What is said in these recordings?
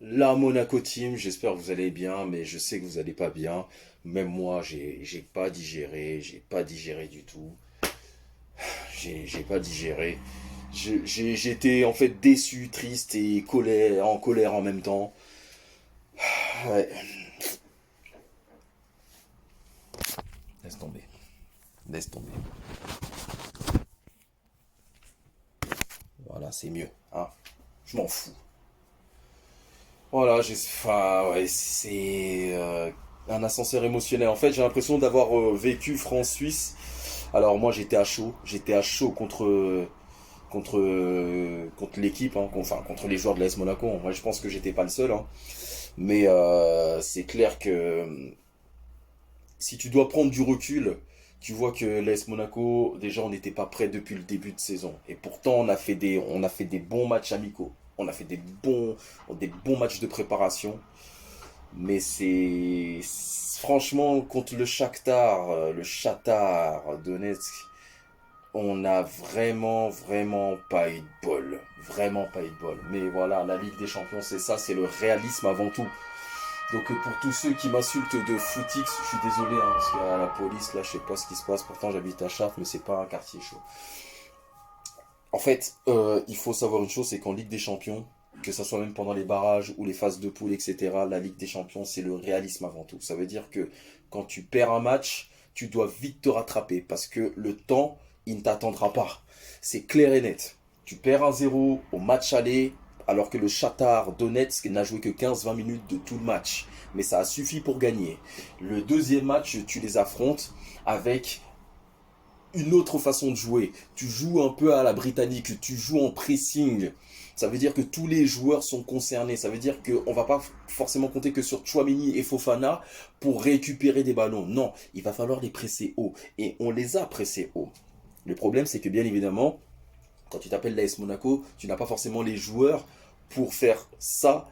La Monaco Team, j'espère que vous allez bien, mais je sais que vous allez pas bien. Même moi, j'ai pas digéré du tout. J'ai pas digéré. J'étais en fait déçu, triste et en colère en même temps. Ouais, laisse tomber, laisse tomber. Voilà, c'est mieux, hein. Je m'en fous. Voilà, enfin, ouais, c'est un ascenseur émotionnel. En fait, j'ai l'impression d'avoir vécu France-Suisse. Alors moi, j'étais à chaud contre l'équipe, hein, enfin contre les joueurs de l'AS Monaco. Moi, je pense que j'étais pas le seul, hein. Mais c'est clair que si tu dois prendre du recul, tu vois que l'AS Monaco, déjà, on n'était pas prêt depuis le début de saison. Et pourtant, on a fait des bons matchs amicaux. On a fait des bons matchs de préparation. Mais c'est franchement contre le Shakhtar Donetsk, on a vraiment pas eu de bol. Vraiment pas eu de bol. Mais voilà, la Ligue des Champions, c'est ça, c'est le réalisme avant tout. Donc pour tous ceux qui m'insultent de footix, je suis désolé, hein, parce qu'à la police, là, je sais pas ce qui se passe. Pourtant, j'habite à Chartres, mais c'est pas un quartier chaud. En fait, il faut savoir une chose, c'est qu'en Ligue des Champions, que ça soit même pendant les barrages ou les phases de poule, etc., la Ligue des Champions, c'est le réalisme avant tout. Ça veut dire que quand tu perds un match, tu dois vite te rattraper parce que le temps, il ne t'attendra pas. C'est clair et net. Tu perds 1-0 au match aller, alors que le Shakhtar Donetsk n'a joué que 15-20 minutes de tout le match. Mais ça a suffi pour gagner. Le deuxième match, tu les affrontes avec une autre façon de jouer. Tu joues un peu à la britannique, tu joues en pressing. Ça veut dire que tous les joueurs sont concernés. Ça veut dire qu'on va pas forcément compter que sur Chouameni et Fofana pour récupérer des ballons. Non, il va falloir les presser haut. Et on les a pressés haut. Le problème, c'est que bien évidemment, quand tu t'appelles l'AS Monaco, tu n'as pas forcément les joueurs pour faire ça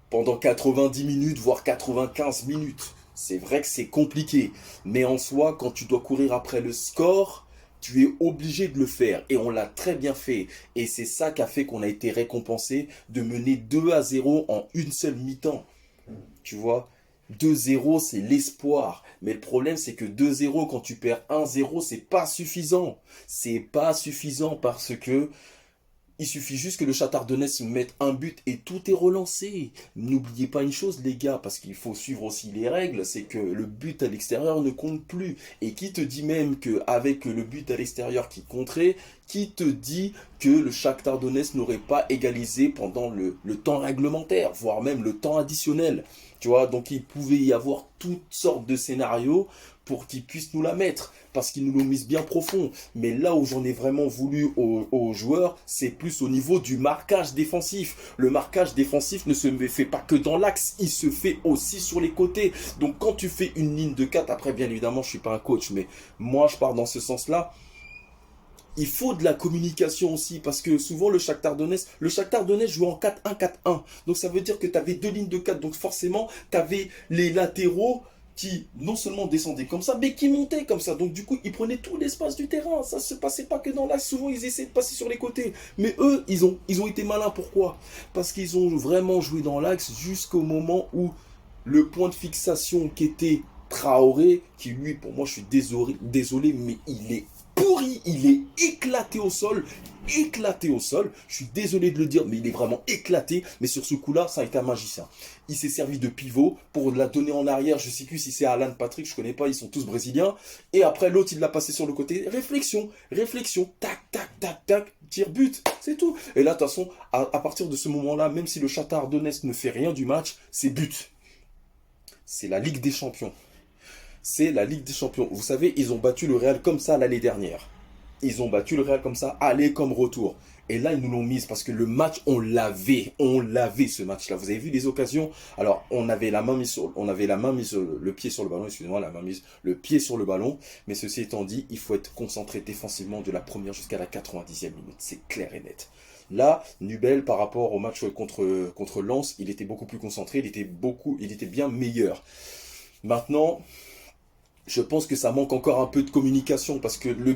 pendant 90 minutes, voire 95 minutes. C'est vrai que c'est compliqué. Mais en soi, quand tu dois courir après le score, tu es obligé de le faire. Et on l'a très bien fait. Et c'est ça qui a fait qu'on a été récompensé de mener 2-0 en une seule mi-temps. Tu vois, 2-0, c'est l'espoir. Mais le problème, c'est que 2-0, quand tu perds 1-0, c'est pas suffisant. C'est pas suffisant parce que il suffit juste que le Shakhtar Donetsk mette un but et tout est relancé. N'oubliez pas une chose, les gars, parce qu'il faut suivre aussi les règles, c'est que le but à l'extérieur ne compte plus. Et qui te dit même qu'avec le but à l'extérieur qui compterait, qui te dit que le Shakhtar Donetsk n'aurait pas égalisé pendant le temps réglementaire, voire même le temps additionnel. Tu vois, donc il pouvait y avoir toutes sortes de scénarios pour qu'ils puissent nous la mettre, parce qu'ils nous l'ont mise bien profond. Mais là où j'en ai vraiment voulu aux joueurs, c'est plus au niveau du marquage défensif. Le marquage défensif ne se fait pas que dans l'axe, il se fait aussi sur les côtés. Donc quand tu fais une ligne de 4, après bien évidemment je suis pas un coach, mais moi je pars dans ce sens-là, il faut de la communication aussi, parce que souvent le Shakhtar Donetsk joue en 4-1-4-1. Donc ça veut dire que tu avais deux lignes de 4, donc forcément tu avais les latéraux qui non seulement descendaient comme ça, mais qui montaient comme ça. Donc du coup, ils prenaient tout l'espace du terrain. Ça se passait pas que dans l'axe. Souvent, ils essaient de passer sur les côtés. Mais eux, ils ont été malins. Pourquoi? Parce qu'ils ont vraiment joué dans l'axe jusqu'au moment où le point de fixation qui était Traoré, qui lui, pour moi, je suis désolé, mais il est pourri, il est éclaté au sol, éclaté au sol. Je suis désolé de le dire, mais il est vraiment éclaté. Mais sur ce coup-là, ça a été un magicien. Il s'est servi de pivot pour la donner en arrière. Je sais plus si c'est Alan Patrick, je connais pas, ils sont tous brésiliens. Et après, l'autre, il l'a passé sur le côté. Réflexion, réflexion, tac, tac, tac, tac, tir, but, c'est tout. Et là, de toute façon, à partir de ce moment-là, même si le Shakhtar Donetsk ne fait rien du match, c'est but. C'est la Ligue des Champions. C'est la Ligue des Champions. Vous savez, ils ont battu le Real comme ça l'année dernière. Ils ont battu le Real comme ça, aller comme retour. Et là, ils nous l'ont mise parce que le match, on l'avait ce match-là. Vous avez vu les occasions. Alors, on avait la main mise, le pied sur le ballon. Excusez-moi, la main mise, le pied sur le ballon. Mais ceci étant dit, il faut être concentré défensivement de la première jusqu'à la 90e minute. C'est clair et net. Là, Nubel, par rapport au match contre Lens, il était beaucoup plus concentré. Il était bien meilleur. Maintenant, Je pense que ça manque encore un peu de communication parce que le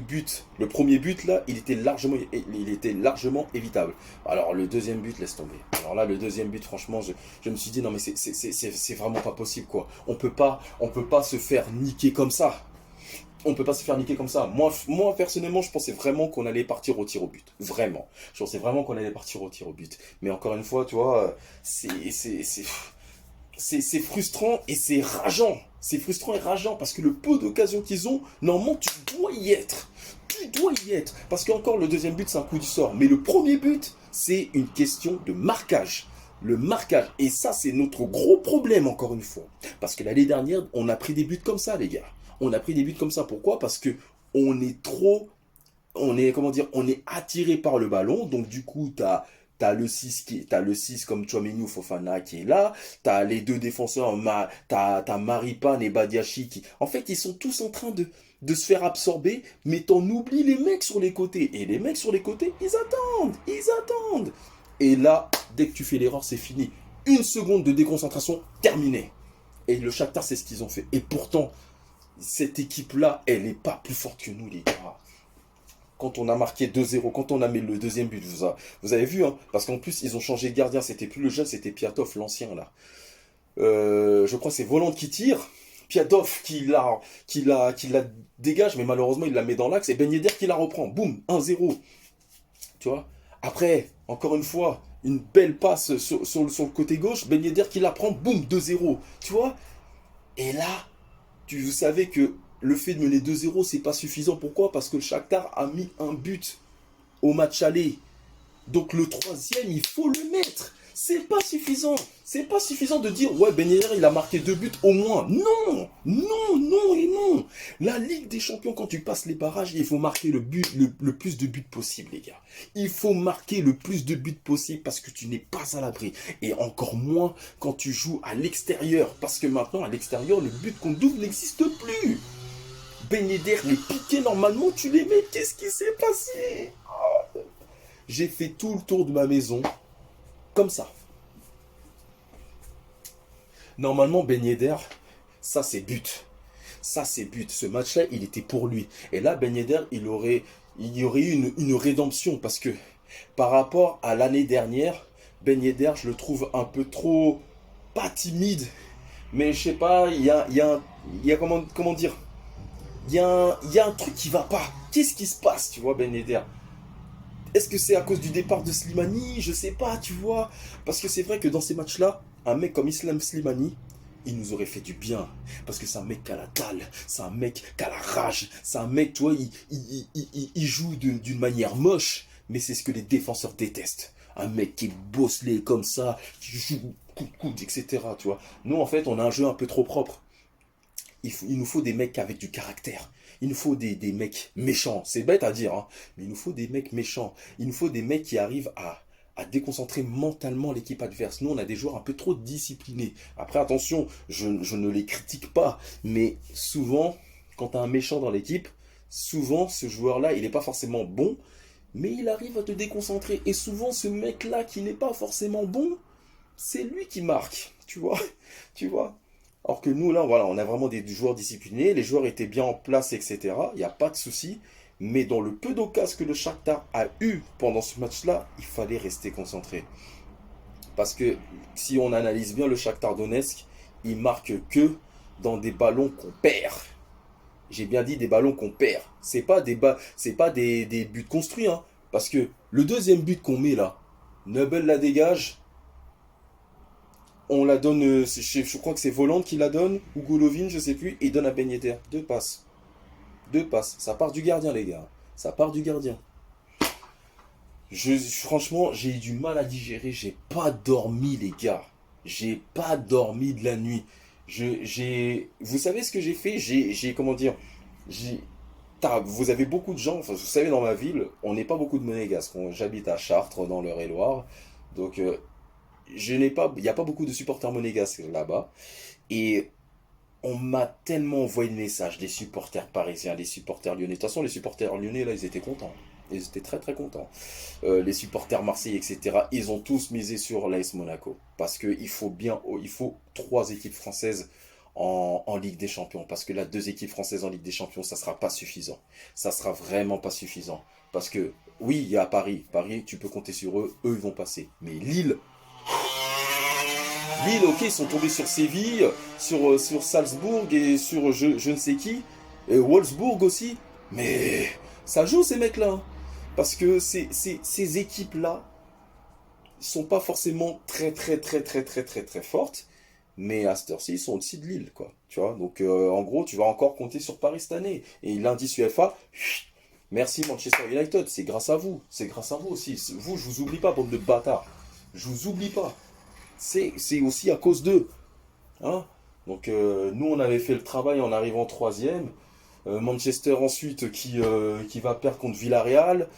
premier but là, il était largement évitable. Alors le deuxième but, laisse tomber. Alors là, le deuxième but, franchement, je me suis dit non mais c'est vraiment pas possible quoi. On peut pas se faire niquer comme ça. On peut pas se faire niquer comme ça. Moi personnellement, je pensais vraiment qu'on allait partir au tir au but. Vraiment. Je pensais vraiment qu'on allait partir au tir au but. Mais encore une fois, tu vois, c'est frustrant et c'est rageant. C'est frustrant et rageant parce que le peu d'occasions qu'ils ont, normalement, tu dois y être. Tu dois y être. Parce qu'encore, le deuxième but, c'est un coup du sort. Mais le premier but, c'est une question de marquage. Le marquage. Et ça, c'est notre gros problème, encore une fois. Parce que l'année dernière, on a pris des buts comme ça, les gars. On a pris des buts comme ça. Pourquoi? Parce que on est trop comment dire, on est attiré par le ballon, donc du coup, t'as le 6 comme Tchouaméni ou Fofana qui est là, t'as les deux défenseurs, t'as Maripane et Badiachi qui, en fait, ils sont tous en train de se faire absorber, mais t'en oublies les mecs sur les côtés, et les mecs sur les côtés, ils attendent, et là, dès que tu fais l'erreur, c'est fini, une seconde de déconcentration, terminé, et le Shakhtar, c'est ce qu'ils ont fait, et pourtant, cette équipe-là, elle n'est pas plus forte que nous, les gars. Quand on a marqué 2-0, quand on a mis le deuxième but, vous avez vu, hein, parce qu'en plus, ils ont changé de gardien. C'était plus le jeune, c'était Piatov, l'ancien, là. Je crois que c'est Voland qui tire. Piatov qui la dégage, mais malheureusement, il la met dans l'axe. Et Ben Yedder qui la reprend. Boum, 1-0. Tu vois. Après, encore une fois, une belle passe sur le côté gauche. Ben Yedder qui la prend. Boum, 2-0. Tu vois. Et là, vous savez que le fait de mener 2-0, c'est pas suffisant. Pourquoi? Parce que le Shakhtar a mis un but au match aller. Donc le troisième, il faut le mettre. C'est pas suffisant. C'est pas suffisant de dire ouais, Ben Yedder, il a marqué 2 buts au moins. Non, non, non et non. La Ligue des Champions, quand tu passes les barrages, il faut marquer le plus de buts possible, les gars. Il faut marquer le plus de buts possible parce que tu n'es pas à l'abri. Et encore moins quand tu joues à l'extérieur. Parce que maintenant, à l'extérieur, le but qu'on double n'existe plus. Ben Yedder, les piquets, normalement, tu les mets. Qu'est-ce qui s'est passé? J'ai fait tout le tour de ma maison comme ça. Normalement, Ben Yedder, ça c'est but. Ça c'est but. Ce match-là, il était pour lui. Et là, Ben Yedder, il y aurait eu une rédemption parce que par rapport à l'année dernière, Ben Yedder, je le trouve un peu trop, pas timide, mais je sais pas, il y a comment dire, il y a un truc qui va pas. Qu'est-ce qui se passe, tu vois, Ben Yedder? Est-ce que c'est à cause du départ de Slimani? Je sais pas, tu vois. Parce que c'est vrai que dans ces matchs-là, un mec comme Islam Slimani, il nous aurait fait du bien. Parce que c'est un mec qui a la dalle, c'est un mec qui a la rage, c'est un mec, tu vois, il joue d'une manière moche, mais c'est ce que les défenseurs détestent. Un mec qui est bosselé comme ça, qui joue coup de coude, etc. Tu vois. Nous, en fait, on a un jeu un peu trop propre. Il nous faut des mecs avec du caractère. Il nous faut des mecs méchants. C'est bête à dire, hein, mais il nous faut des mecs méchants. Il nous faut des mecs qui arrivent à déconcentrer mentalement l'équipe adverse. Nous, on a des joueurs un peu trop disciplinés. Après, attention, je ne les critique pas, mais souvent, quand tu as un méchant dans l'équipe, souvent, ce joueur-là, il n'est pas forcément bon, mais il arrive à te déconcentrer. Et souvent, ce mec-là qui n'est pas forcément bon, c'est lui qui marque. Tu vois, tu vois. Alors que nous, là, voilà, on a vraiment des joueurs disciplinés, les joueurs étaient bien en place, etc. Il n'y a pas de souci. Mais dans le peu d'occasions que le Shakhtar a eu pendant ce match-là, il fallait rester concentré. Parce que si on analyse bien le Shakhtar Donetsk, il marque que dans des ballons qu'on perd. J'ai bien dit des ballons qu'on perd. C'est pas des buts construits, hein. Parce que le deuxième but qu'on met là, Neubel la dégage, on la donne, je crois que c'est Voland qui la donne, ou Golovin, je sais plus, et il donne à Ben Yedder. Deux passes. Deux passes. Ça part du gardien, les gars. Ça part du gardien. Franchement, j'ai eu du mal à digérer. J'ai pas dormi, les gars. J'ai pas dormi de la nuit. Vous savez ce que j'ai fait? Comment dire? J'ai, vous avez beaucoup de gens, enfin, vous savez, dans ma ville, on n'est pas beaucoup de monégasques. J'habite à Chartres, dans l'Eure-et-Loire. Donc, il n'y a pas beaucoup de supporters monégasques là-bas. Et on m'a tellement envoyé de messages, des supporters parisiens, des supporters lyonnais. De toute façon, les supporters lyonnais, là, ils étaient contents. Ils étaient très très contents. Les supporters marseillais, etc., ils ont tous misé sur l'AS Monaco. Parce qu'il faut bien, il faut trois équipes françaises en Ligue des Champions. Parce que là, 2 équipes françaises en Ligue des Champions, ça sera pas suffisant. Ça sera vraiment pas suffisant. Parce que, oui, il y a Paris. Paris, tu peux compter sur eux. Eux, ils vont passer. Mais Lille, ok, ils sont tombés sur Séville, sur Salzbourg et sur je ne sais qui. Et Wolfsburg aussi. Mais ça joue ces mecs-là, hein. Parce que ces équipes-là sont pas forcément très fortes. Mais à cette heure-ci, ils sont au-dessus de Lille, quoi. Tu vois, donc en gros, tu vas encore compter sur Paris cette année. Et l'indice UEFA, merci Manchester United, c'est grâce à vous. C'est grâce à vous aussi. Vous, je vous oublie pas, bande de bâtards. Je vous oublie pas. C'est aussi à cause d'eux. Hein. Donc nous, on avait fait le travail en arrivant troisième. Manchester ensuite qui va perdre contre Villarreal.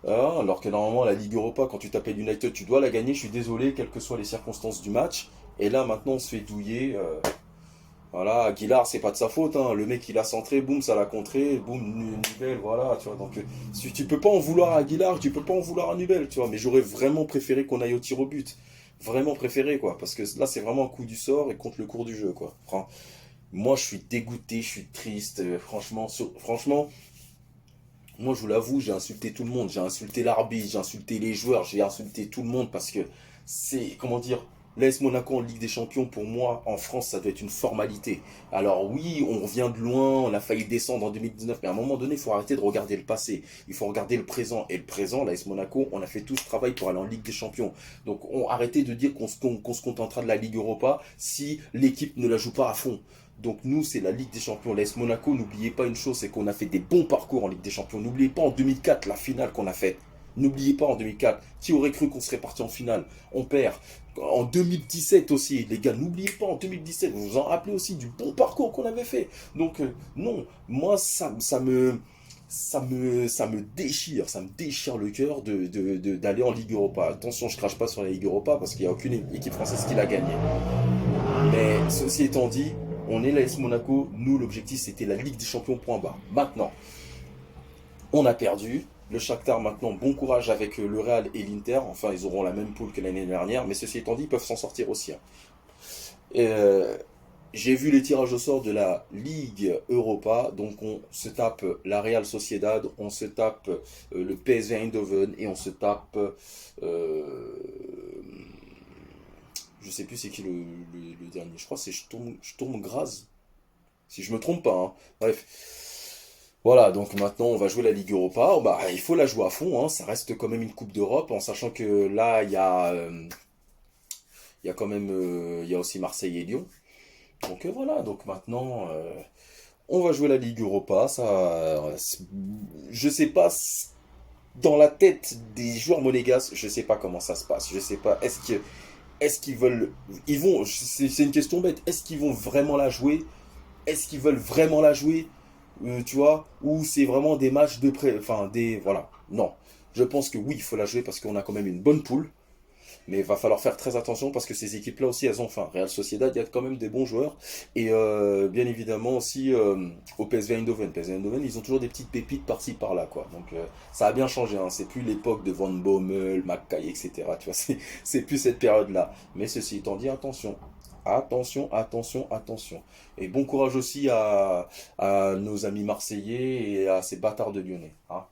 Alors que normalement, la Ligue Europa, quand tu t'appelles United, tu dois la gagner. Je suis désolé, quelles que soient les circonstances du match. Et là, maintenant, on se fait douiller. Voilà, Aguilar, c'est pas de sa faute. Hein. Le mec, il a centré, boum, ça l'a contré, boum, Nubel, voilà. Tu vois, donc, tu peux pas en vouloir à Aguilar, tu peux pas en vouloir à Nubel, tu vois. Mais j'aurais vraiment préféré qu'on aille au tir au but. Vraiment préféré, quoi. Parce que là, c'est vraiment un coup du sort et contre le cours du jeu, quoi. Moi, je suis dégoûté, je suis triste. Franchement, moi, je vous l'avoue, j'ai insulté tout le monde. J'ai insulté l'arbitre, j'ai insulté les joueurs, j'ai insulté tout le monde parce que c'est, comment dire, l'AS Monaco en Ligue des Champions, pour moi, en France, ça doit être une formalité. Alors oui, on revient de loin, on a failli descendre en 2019, mais à un moment donné, il faut arrêter de regarder le passé. Il faut regarder le présent. Et le présent, l'AS Monaco, on a fait tout ce travail pour aller en Ligue des Champions. Donc arrêtez de dire qu'on se contentera de la Ligue Europa si l'équipe ne la joue pas à fond. Donc nous, c'est la Ligue des Champions. L'AS Monaco, n'oubliez pas une chose, c'est qu'on a fait des bons parcours en Ligue des Champions. N'oubliez pas en 2004, la finale qu'on a faite. N'oubliez pas en 2004, qui aurait cru qu'on serait parti en finale? On perd. En 2017 aussi, les gars, n'oubliez pas en 2017, vous vous en rappelez aussi du bon parcours qu'on avait fait. Donc non, moi ça me déchire le cœur d'aller en Ligue Europa. Attention, je crache pas sur la Ligue Europa parce qu'il n'y a aucune équipe française qui l'a gagné. Mais ceci étant dit, on est l'AS Monaco, nous l'objectif c'était la Ligue des Champions point bas. Maintenant, on a perdu. Le Shakhtar maintenant, bon courage avec le Real et l'Inter. Enfin, ils auront la même poule que l'année dernière. Mais ceci étant dit, ils peuvent s'en sortir aussi, hein. J'ai vu les tirages au sort de la Ligue Europa. Donc on se tape la Real Sociedad, on se tape le PSV Eindhoven et on se tape... je sais plus c'est qui le dernier. Je crois que c'est Sturm Graz. Si je me trompe pas, hein. Bref. Voilà, donc maintenant on va jouer la Ligue Europa. Bah, il faut la jouer à fond, hein. Ça reste quand même une Coupe d'Europe, en sachant que là il y a quand même il y a aussi Marseille et Lyon. Donc voilà, donc maintenant on va jouer la Ligue Europa. Je sais pas dans la tête des joueurs monégasques, je sais pas comment ça se passe. Je sais pas. Est-ce qu'ils veulent, ils vont, c'est une question bête. Est-ce qu'ils vont vraiment la jouer? Est-ce qu'ils veulent vraiment la jouer? Tu vois, ou c'est vraiment des matchs de près, enfin voilà. Non, je pense que oui, il faut la jouer parce qu'on a quand même une bonne poule, mais il va falloir faire très attention parce que ces équipes-là aussi, elles ont faim. Real Sociedad, il y a quand même des bons joueurs, et bien évidemment aussi au PSV Eindhoven. PSV Eindhoven, ils ont toujours des petites pépites par-ci par-là, quoi. Donc ça a bien changé, hein. C'est plus l'époque de Van Bommel, Mackay, etc. Tu vois, c'est plus cette période-là. Mais ceci étant dit, attention. Attention. Et bon courage aussi à nos amis marseillais et à ces bâtards de Lyonnais, hein.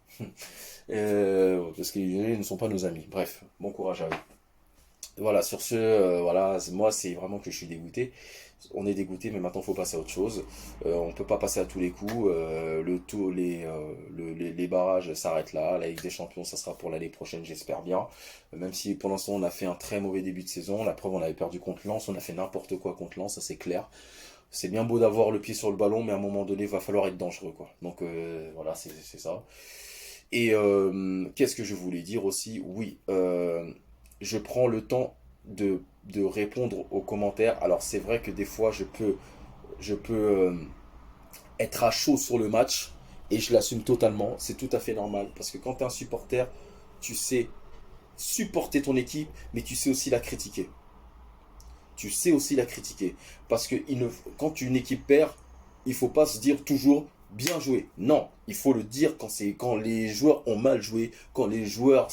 Parce que les Lyonnais ne sont pas nos amis. Bref, bon courage à eux. Voilà, sur ce, voilà, moi c'est vraiment que je suis dégoûté. On est dégoûté, mais maintenant il faut passer à autre chose. On peut pas passer à tous les coups. Les barrages s'arrêtent là. La Ligue des Champions, ça sera pour l'année prochaine, j'espère bien. Même si pour l'instant on a fait un très mauvais début de saison. La preuve, on avait perdu contre Lens, on a fait n'importe quoi contre Lens, ça c'est clair. C'est bien beau d'avoir le pied sur le ballon, mais à un moment donné, il va falloir être dangereux, quoi. Donc voilà, c'est ça. Et qu'est-ce que je voulais dire aussi? Oui, je prends le temps de répondre aux commentaires. Alors c'est vrai que des fois je peux être à chaud sur le match et je l'assume totalement. C'est tout à fait normal parce que quand tu es un supporter, tu sais supporter ton équipe, mais tu sais aussi la critiquer. Tu sais aussi la critiquer parce que quand une équipe perd, il faut pas se dire toujours bien joué. Non, il faut le dire quand les joueurs ont mal joué, quand les joueurs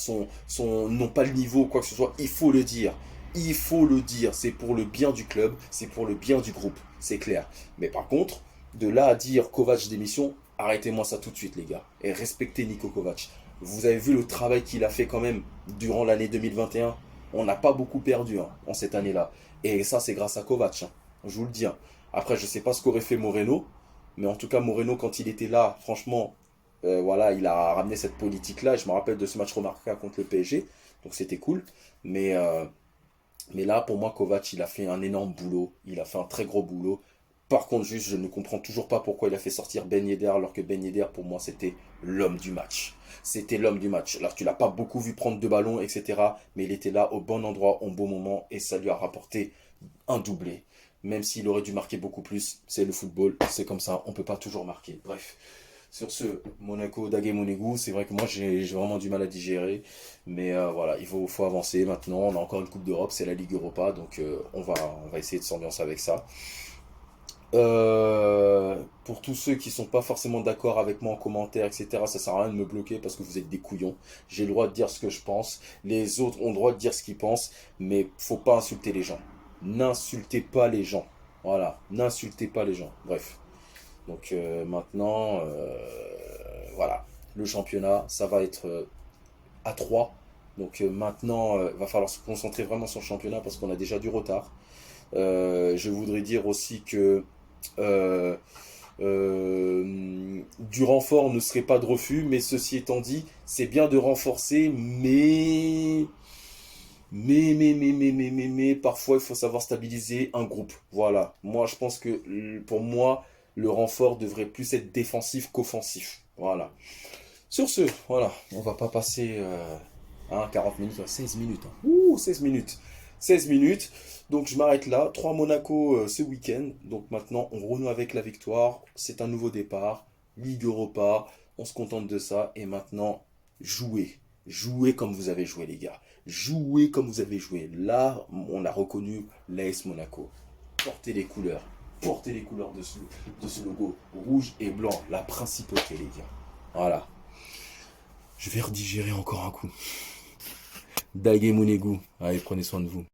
n'ont pas le niveau, quoi que ce soit, il faut le dire. Il faut le dire, c'est pour le bien du club, c'est pour le bien du groupe, c'est clair. Mais par contre, de là à dire Kovac démission, arrêtez-moi ça tout de suite les gars. Et respectez Niko Kovac. Vous avez vu le travail qu'il a fait quand même durant l'année 2021. On n'a pas beaucoup perdu en cette année-là. Et ça c'est grâce à Kovac, hein. Je vous le dis, hein. Après je sais pas ce qu'aurait fait Moreno, mais en tout cas Moreno quand il était là, franchement, voilà, il a ramené cette politique-là. Je me rappelle de ce match remarquable contre le PSG, donc c'était cool. Mais mais là, pour moi, Kovac, il a fait un énorme boulot. Il a fait un très gros boulot. Par contre, juste, je ne comprends toujours pas pourquoi il a fait sortir Ben Yedder, alors que Ben Yedder, pour moi, c'était l'homme du match. C'était l'homme du match. Alors, tu l'as pas beaucoup vu prendre de ballons, etc. Mais il était là au bon endroit, au bon moment, et ça lui a rapporté un doublé. Même s'il aurait dû marquer beaucoup plus, c'est le football, c'est comme ça, on peut pas toujours marquer. Bref. Sur ce, Monaco, Daguet Monégu, c'est vrai que moi j'ai vraiment du mal à digérer. Mais voilà, faut avancer maintenant. On a encore une Coupe d'Europe, c'est la Ligue Europa. Donc on va essayer de s'ambiancer avec ça. Pour tous ceux qui sont pas forcément d'accord avec moi en commentaire, etc., ça sert à rien de me bloquer parce que vous êtes des couillons. J'ai le droit de dire ce que je pense. Les autres ont le droit de dire ce qu'ils pensent. Mais faut pas insulter les gens. N'insultez pas les gens. Voilà, n'insultez pas les gens. Bref. Donc maintenant, voilà, le championnat, ça va être à 3. Donc maintenant, va falloir se concentrer vraiment sur le championnat parce qu'on a déjà du retard. Je voudrais dire aussi que euh, du renfort ne serait pas de refus, mais ceci étant dit, c'est bien de renforcer, mais, parfois il faut savoir stabiliser un groupe. Voilà. Moi, je pense que pour moi, le renfort devrait plus être défensif qu'offensif. Voilà. Sur ce, voilà. On va pas passer 40 minutes, 16 minutes, hein. Ouh, 16 minutes. 16 minutes. Donc je m'arrête là. 3 Monaco ce week-end. Donc maintenant, on renoue avec la victoire. C'est un nouveau départ. Ligue Europa. On se contente de ça. Et maintenant, jouez. Jouez comme vous avez joué, les gars. Jouez comme vous avez joué. Là, on a reconnu l'AS Monaco. Portez les couleurs. Portez les couleurs de ce logo. Rouge et blanc. La principauté, les gars. Voilà. Je vais redigérer encore un coup. Daguet Monégu. Allez, prenez soin de vous.